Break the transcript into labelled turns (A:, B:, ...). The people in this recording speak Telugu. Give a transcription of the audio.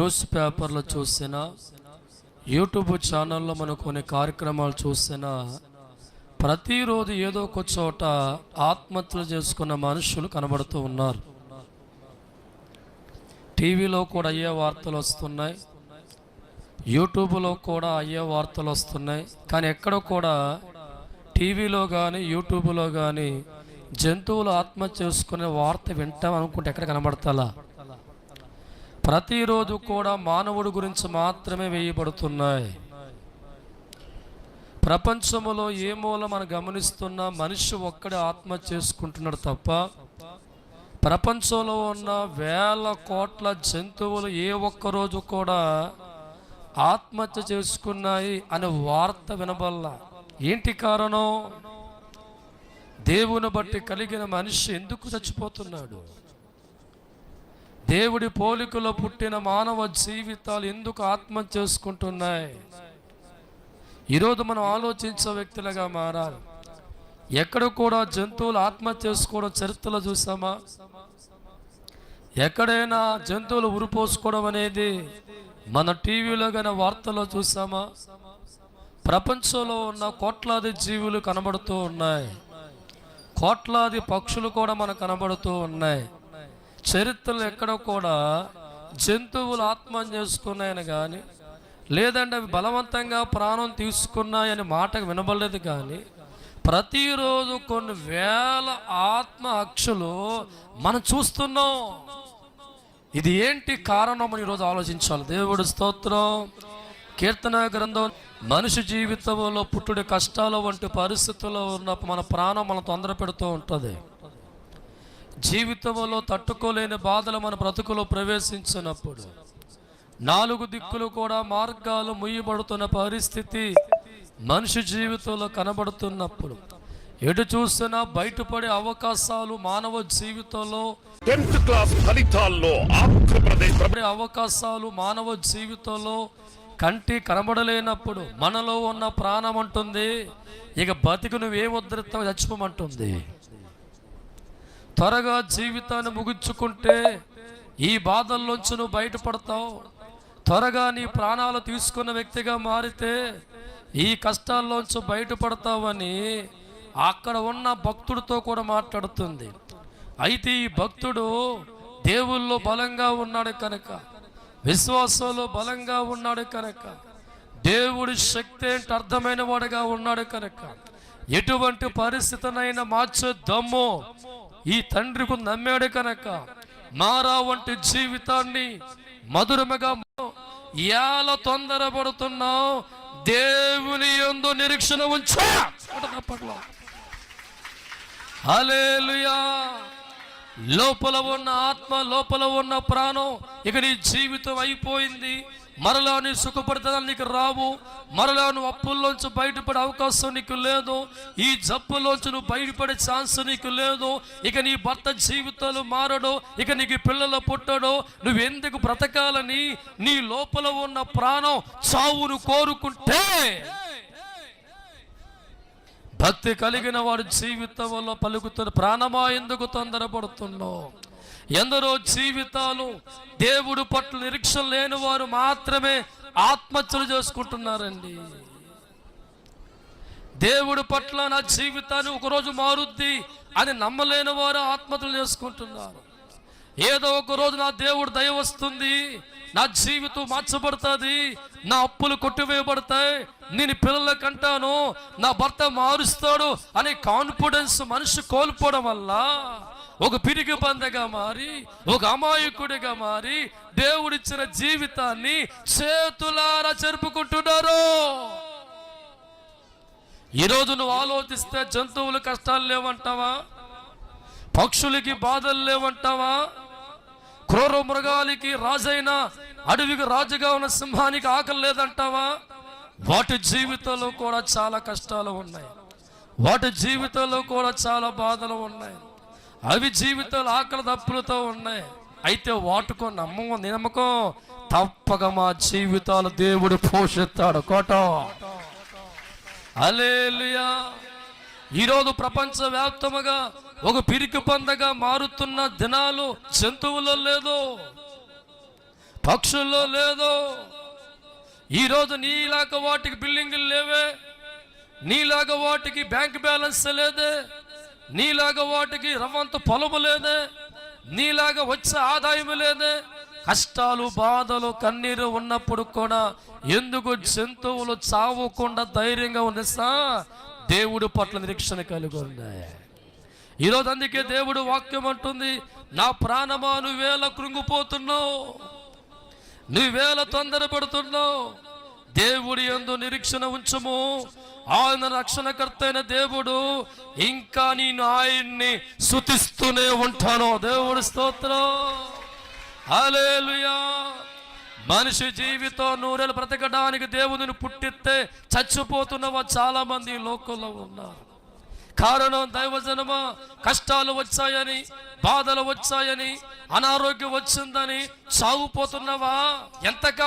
A: న్యూస్ పేపర్లో చూసిన, యూట్యూబ్ ఛానల్లో మనం కొన్ని కార్యక్రమాలు చూసిన, ప్రతిరోజు ఏదో ఒక చోట ఆత్మహత్యలు చేసుకున్న మనుషులు కనబడుతూ ఉన్నారు. టీవీలో కూడా అయ్యే వార్తలు వస్తున్నాయి, యూట్యూబ్లో కూడా అయ్యే వార్తలు వస్తున్నాయి. కానీ ఎక్కడ కూడా టీవీలో కానీ యూట్యూబ్లో కానీ జంతువులు ఆత్మహత్య చేసుకునే వార్త వింటాం అనుకుంటే ఎక్కడ కనబడతాలా? ప్రతిరోజు కూడా మానవుడి గురించి మాత్రమే వేయబడుతున్నాయి. ప్రపంచంలో ఏ మూల మనం గమనిస్తున్నా మనిషి ఒక్కడే ఆత్మహత్య చేసుకుంటున్నాడు తప్ప, ప్రపంచంలో ఉన్న వేల కోట్ల జంతువులు ఏ ఒక్కరోజు కూడా ఆత్మహత్య చేసుకున్నాయి అనే వార్త వినబల్లా. ఏంటి కారణం? దేవుని బట్టి కలిగిన మనిషి ఎందుకు చచ్చిపోతున్నాడు? దేవుడి పోలికలో పుట్టిన మానవ జీవితాలు ఎందుకు ఆత్మహత్య చేసుకుంటున్నాయి? ఈరోజు మనం ఆలోచించే వ్యక్తులుగా మారాలి. ఎక్కడ కూడా జంతువులు ఆత్మహత్య చేసుకోవడం చరిత్రలో చూసామా? ఎక్కడైనా జంతువులు ఉరిపోసుకోవడం అనేది మన టీవీలో కానీ వార్తల్లో చూసామా? ప్రపంచంలో ఉన్న కోట్లాది జీవులు కనబడుతూ ఉన్నాయి, కోట్లాది పక్షులు కూడా మనకు కనబడుతూ ఉన్నాయి. చరిత్రలు ఎక్కడ కూడా జంతువులు ఆత్మహత్య చేసుకున్నాయని కానీ, లేదంటే అవి బలవంతంగా ప్రాణం తీసుకున్నాయని మాట వినబడలేదు. కానీ ప్రతిరోజు కొన్ని వేల ఆత్మహత్యలు మనం చూస్తున్నాం. ఇది ఏంటి కారణం అని ఈరోజు ఆలోచించాలి. దేవుడి స్తోత్రం. కీర్తన గ్రంథం, మనిషి జీవితంలో పుట్టుడి కష్టాలు వంటి పరిస్థితుల్లో ఉన్నప్పుడు మన ప్రాణం మనం తొందర పెడుతూ ఉంటుంది. జీవితంలో తట్టుకోలేని బాధలు మన బ్రతుకులో ప్రవేశించినప్పుడు, నాలుగు దిక్కులు కూడా మార్గాలు ముయ్యబడుతున్న పరిస్థితి మనిషి జీవితంలో కనబడుతున్నప్పుడు, ఎటు చూసినా బయటపడే అవకాశాలు మానవ జీవితంలో
B: 10th క్లాస్ ఫలితాల్లో ఆంధ్రప్రదేశ్
A: అవకాశాలు మానవ జీవితంలో కంటి కనబడలేనప్పుడు మనలో ఉన్న ప్రాణం అంటుంది, ఇక బతికి నువ్వేం ఉద్ధరిస్తావు, చచ్చిపోమంటుంది. త్వరగా జీవితాన్ని ముగించుకుంటే ఈ బాధల్లోంచి నువ్వు బయటపడతావు. త్వరగా నీ ప్రాణాలు తీసుకున్న వ్యక్తిగా మారితే ఈ కష్టాల్లోంచి బయటపడతావని అక్కడ ఉన్న భక్తుడితో కూడా మాట్లాడుతుంది. అయితే ఈ భక్తుడు దేవుల్లో బలంగా ఉన్నాడు కనుక, విశ్వాసంలో బలంగా ఉన్నాడు కనుక, దేవుడి శక్తి ఏంటి అర్థమైన వాడుగా ఉన్నాడు కనుక, ఎటువంటి పరిస్థితినైనా మార్చే దమ్ము ఈ తండ్రికి నమ్మాడు కనుక, మారా వంటి జీవితాన్ని మధురముగా ఎలా తొందరపడుతున్నావు? దేవుని యందు నిరీక్షణ ఉంచా. హల్లెలూయా. లోపల ఉన్న ఆత్మ, లోపల ఉన్న ప్రాణం, ఇక నీ జీవితం అయిపోయింది, మరలా నీ సుఖపడతాను నీకు రావు, మరలా నువ్వు అప్పుల్లోంచి బయటపడే అవకాశం నీకు లేదు, ఈ జబ్బులోంచి నువ్వు బయటపడే ఛాన్స్ నీకు లేదు, ఇక నీ భర్త జీవితాలు మారడు, ఇక నీకు పిల్లలు పుట్టడు, నువ్వు ఎందుకు బ్రతకాలని నీ లోపల ఉన్న ప్రాణం చావును కోరుకుంటే, భక్తి కలిగిన వాడి జీవితంలో పలుకుతున్న ప్రాణమా ఎందుకు తొందరపడుతున్నావు? ఎందరో జీవితాలు దేవుడు పట్ల నిరీక్షణ లేని వారు మాత్రమే ఆత్మహత్యలు చేసుకుంటున్నారండి. దేవుడు పట్ల నా జీవితాన్ని ఒకరోజు మారుద్ది అని నమ్మలేని వారు ఆత్మహత్యలు చేసుకుంటున్నారు. ఏదో ఒక రోజు నా దేవుడు దయ వస్తుంది, నా జీవితం మార్చబడుతుంది, నా అప్పులు కొట్టివేయబడతాయి, నేను పిల్లలకి అంటాను, నా భర్త మారుస్తాడు అనే కాన్ఫిడెన్స్ మనిషి కోల్పోవడం వల్ల ఒక పిరికి బందగా మారి, ఒక అమాయకుడిగా మారి దేవుడిచ్చిన జీవితాన్ని చేతులారా జరుపుకుంటున్నారు. ఈరోజు నువ్వు ఆలోచిస్తే జంతువులు కష్టాలు లేవంటావా? పక్షులకి బాధలు లేవంటావా? క్రూర మృగాలకి రాజైన, అడవికి రాజుగా ఉన్న సింహానికి ఆకలి లేదంటావా? వాటి జీవితంలో కూడా చాలా కష్టాలు ఉన్నాయి, వాటి జీవితంలో కూడా చాలా బాధలు ఉన్నాయి, అవి జీవితాలు ఆకలి దప్పులతో ఉన్నాయి. అయితే వాటికో నమ్మకం తప్పక మా జీవితాలు దేవుడు పోషిస్తాడు. కోట హల్లెలూయా. ఈరోజు ప్రపంచవ్యాప్తముగా ఒక పిరికి పందగా మారుతున్న దినాలు జంతువులో లేదు. పక్షుల్లో లేదు. ఈరోజు నీలాగా వాటికి బిల్డింగులు లేవే, నీలాగా వాటికి బ్యాంక్ బ్యాలెన్స్ లేదే, నీలాగా వాటికి రవ్వంత పొలము లేదే, నీలాగా వచ్చే ఆదాయం లేదే. కష్టాలు, బాధలు, కన్నీరు ఉన్నప్పుడు కూడా ఎందుకు జంతువులు చావకుండా ధైర్యంగా ఉన్నసా? దేవుడు పట్ల నిరీక్షణ కలిగి ఉన్నాయి. ఈరోజు అందుకే దేవుడు వాక్యం అంటుంది, నా ప్రాణమా నువ్వేళ కృంగిపోతున్నావు, నువ్వేళ తొందరపడుతున్నావు, దేవుడి యందు నిరీక్షణ ఉంచము. ఆయన రక్షణకర్త అయిన దేవుడు, ఇంకా నేను ఆయన్ని స్తుతిస్తూనే ఉంటాను. దేవుడి స్తోత్రం, హల్లెలూయా. మనిషి జీవితం 100 ఏళ్ళు బ్రతకడానికి దేవుడిని పుట్టిస్తే చచ్చిపోతున్నవా చాలా మంది ఈ లోకంలో ఉన్నారు. కారణం దైవజనమా, కష్టాలు వచ్చాయని, బాధలు వచ్చాయని, అనారోగ్యం వచ్చిందని చావుపోతున్నవా? ఎంతగా